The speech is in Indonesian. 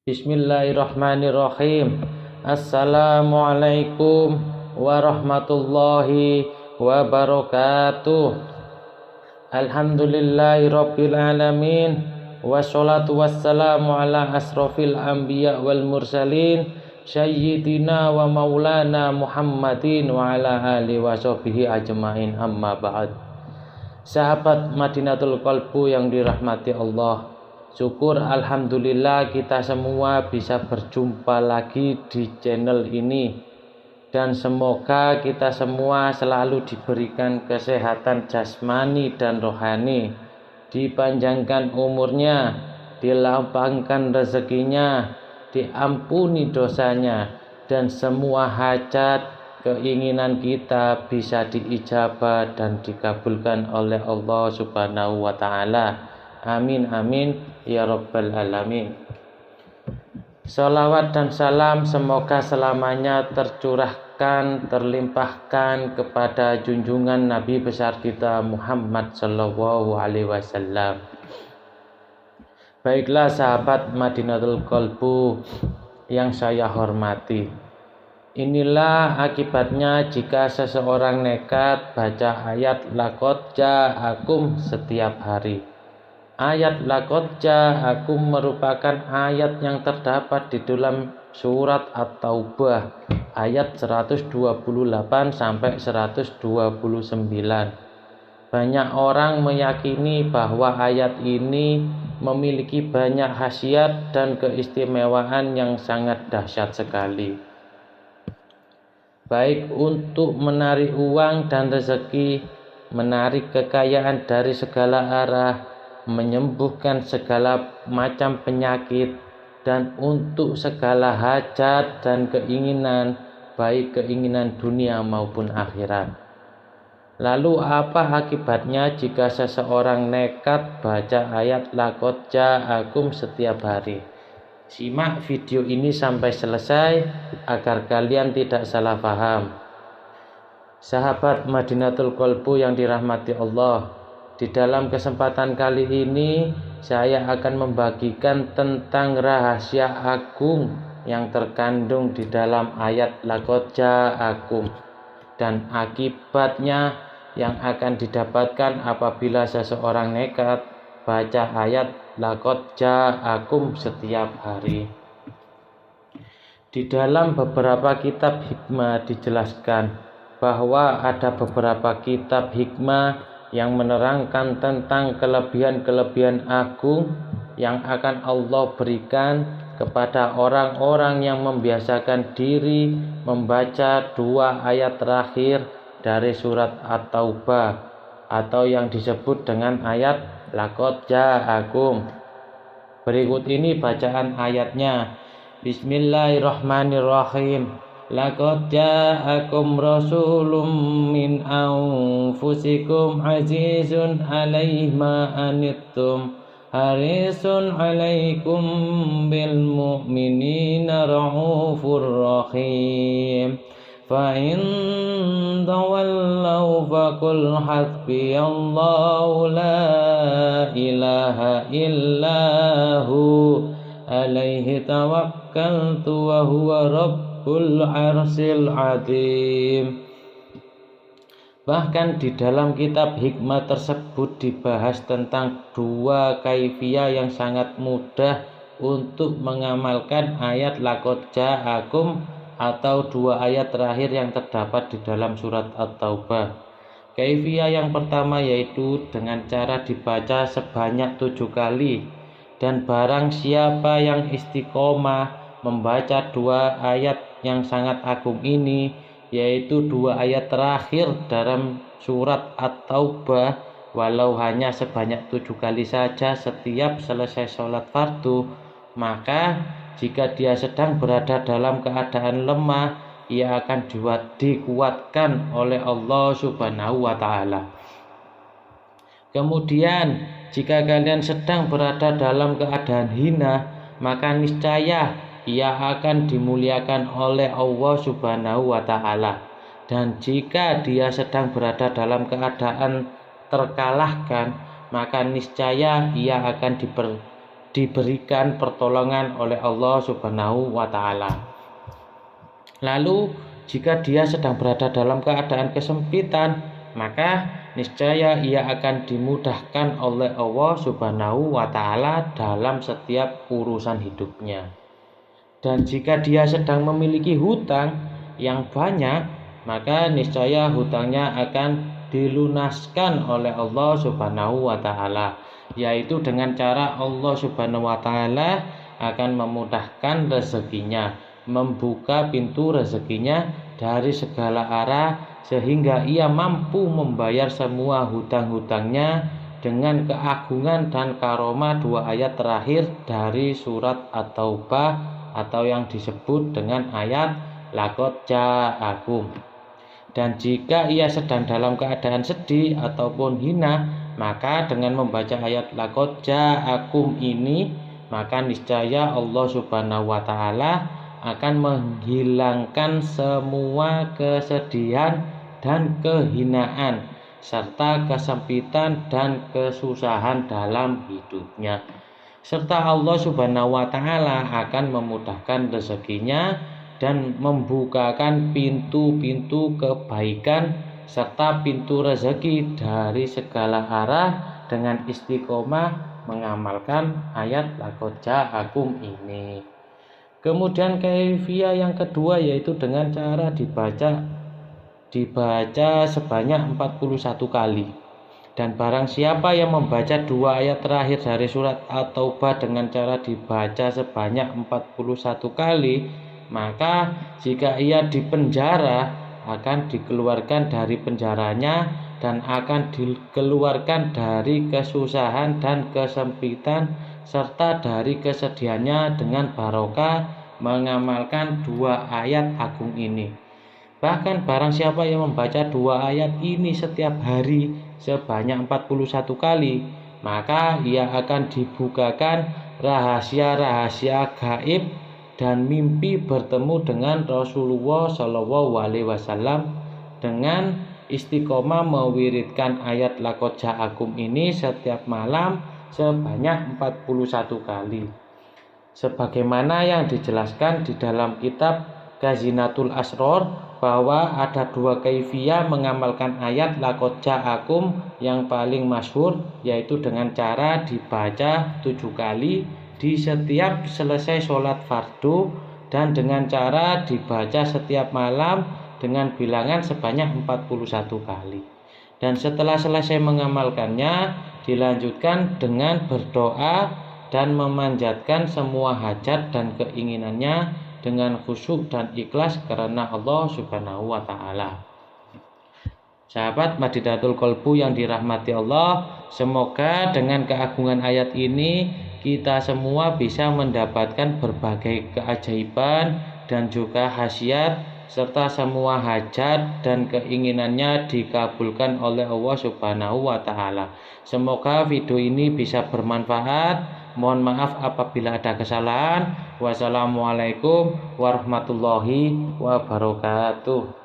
Bismillahirrahmanirrahim. Assalamualaikum warahmatullahi wabarakatuh. Alhamdulillahirabbil alamin. Wassalatu wassalamu ala asrofil anbiya wal mursalin sayyidina wa maulana Muhammadin wa ala alihi wa sahbihi ajmain, amma ba'd. Sahabat Madinatul Qalbu yang dirahmati Allah, syukur alhamdulillah kita semua bisa berjumpa lagi di channel ini, dan semoga kita semua selalu diberikan kesehatan jasmani dan rohani, dipanjangkan umurnya, dilapangkan rezekinya, diampuni dosanya, dan semua hajat keinginan kita bisa diijabah dan dikabulkan oleh Allah Subhanahu wa Ta'ala. Amin amin ya rabbal alamin. Salawat dan salam semoga selamanya tercurahkan, terlimpahkan kepada junjungan Nabi besar kita Muhammad sallallahu alaihi wasallam. Baiklah sahabat Madinatul Qalbu yang saya hormati, inilah akibatnya jika seseorang nekat baca ayat laqad ja'akum setiap hari. Ayat laqad ja'akum merupakan ayat yang terdapat di dalam surat At-Taubah ayat 128 sampai 129. Banyak orang meyakini bahwa ayat ini memiliki banyak khasiat dan keistimewaan yang sangat dahsyat sekali, baik untuk menarik uang dan rezeki, menarik kekayaan dari segala arah, menyembuhkan segala macam penyakit, dan untuk segala hajat dan keinginan, baik keinginan dunia maupun akhirat. Lalu apa akibatnya jika seseorang nekat baca ayat laqad ja'akum setiap hari? Simak video ini sampai selesai agar kalian tidak salah paham. Sahabat Madinatul Qalbu yang dirahmati Allah, di dalam kesempatan kali ini saya akan membagikan tentang rahasia agung yang terkandung di dalam ayat laqad ja'akum dan akibatnya yang akan didapatkan apabila seseorang nekat baca ayat laqad ja'akum setiap hari. Di dalam beberapa kitab hikmah dijelaskan bahwa ada beberapa kitab hikmah yang menerangkan tentang kelebihan-kelebihan agung yang akan Allah berikan kepada orang-orang yang membiasakan diri membaca dua ayat terakhir dari surat At-Taubah atau yang disebut dengan ayat laqad ja'akum. Berikut ini bacaan ayatnya. Bismillahirrahmanirrahim. Laqad ja'akum rasulun min anfusikum azizun 'alaihi ma anittum harisun 'alaikum bil mu'minina raufur rahim. Fa in tawallaw faqul hasbiyallahu la ilaha illahu alaihi tawakkaltu wa huwa rabbul arsil azim. Bahkan di dalam kitab hikmah tersebut dibahas tentang dua kaifiyah yang sangat mudah untuk mengamalkan ayat laqad ja'akum atau dua ayat terakhir yang terdapat di dalam surat At-Taubah. Kaifiyah yang pertama yaitu dengan cara dibaca sebanyak 7 kali, dan barang siapa yang istiqomah membaca dua ayat yang sangat agung ini, yaitu dua ayat terakhir dalam surat At-Taubah, walau hanya sebanyak 7 kali saja setiap selesai sholat fardu, maka jika dia sedang berada dalam keadaan lemah, ia akan dikuatkan oleh Allah Subhanahu wa Ta'ala. Kemudian jika kalian sedang berada dalam keadaan hina, maka niscaya ia akan dimuliakan oleh Allah Subhanahu wa Ta'ala. Dan jika dia sedang berada dalam keadaan terkalahkan, maka niscaya ia akan diberikan pertolongan oleh Allah Subhanahu wa Ta'ala. Lalu jika dia sedang berada dalam keadaan kesempitan, maka niscaya ia akan dimudahkan oleh Allah Subhanahu wa Ta'ala dalam setiap urusan hidupnya. Dan jika dia sedang memiliki hutang yang banyak, maka niscaya hutangnya akan dilunaskan oleh Allah Subhanahu wa Ta'ala, yaitu dengan cara Allah Subhanahu wa Ta'ala akan memudahkan rezekinya, membuka pintu rezekinya dari segala arah, sehingga ia mampu membayar semua hutang-hutangnya dengan keagungan dan karomah 2 ayat terakhir dari surat At-Taubah, atau yang disebut dengan ayat laqad ja'akum. Dan jika ia sedang dalam keadaan sedih ataupun hina, maka dengan membaca ayat laqad ja'akum ini, maka niscaya Allah Subhanahu wa Ta'ala akan menghilangkan semua kesedihan dan kehinaan serta kesempitan dan kesusahan dalam hidupnya. Serta Allah Subhanahu wa Ta'ala akan memudahkan rezekinya dan membukakan pintu-pintu kebaikan serta pintu rezeki dari segala arah dengan istiqomah mengamalkan ayat laqad ja'akum ini. Kemudian kaifiyah yang kedua yaitu dengan cara dibaca sebanyak 41 kali. Dan barang siapa yang membaca 2 ayat terakhir dari surat At-Taubah dengan cara dibaca sebanyak 41 kali, maka jika ia dipenjara akan dikeluarkan dari penjaranya dan akan dikeluarkan dari kesusahan dan kesempitan serta dari kesedihannya dengan barokah mengamalkan 2 ayat agung ini. Bahkan barang siapa yang membaca 2 ayat ini setiap hari sebanyak 41 kali, maka ia akan dibukakan rahasia-rahasia gaib dan mimpi bertemu dengan Rasulullah SAW dengan istiqomah mewiridkan ayat laqad ja'akum ini setiap malam sebanyak 41 kali. Sebagaimana yang dijelaskan di dalam kitab Khazinatul Asror, bahwa ada 2 kaifiyah mengamalkan ayat laqad ja'akum yang paling masyhur, yaitu dengan cara dibaca 7 kali di setiap selesai sholat fardu dan dengan cara dibaca setiap malam dengan bilangan sebanyak 41 kali. Dan setelah selesai mengamalkannya, dilanjutkan dengan berdoa dan memanjatkan semua hajat dan keinginannya dengan khusyuk dan ikhlas karena Allah Subhanahu wa Ta'ala. Sahabat Madidatul Qalbu yang dirahmati Allah, semoga dengan keagungan ayat ini kita semua bisa mendapatkan berbagai keajaiban dan juga khasiat serta semua hajat dan keinginannya dikabulkan oleh Allah Subhanahu wa Ta'ala. Semoga video ini bisa bermanfaat. Mohon maaf apabila ada kesalahan. Wassalamualaikum warahmatullahi wabarakatuh.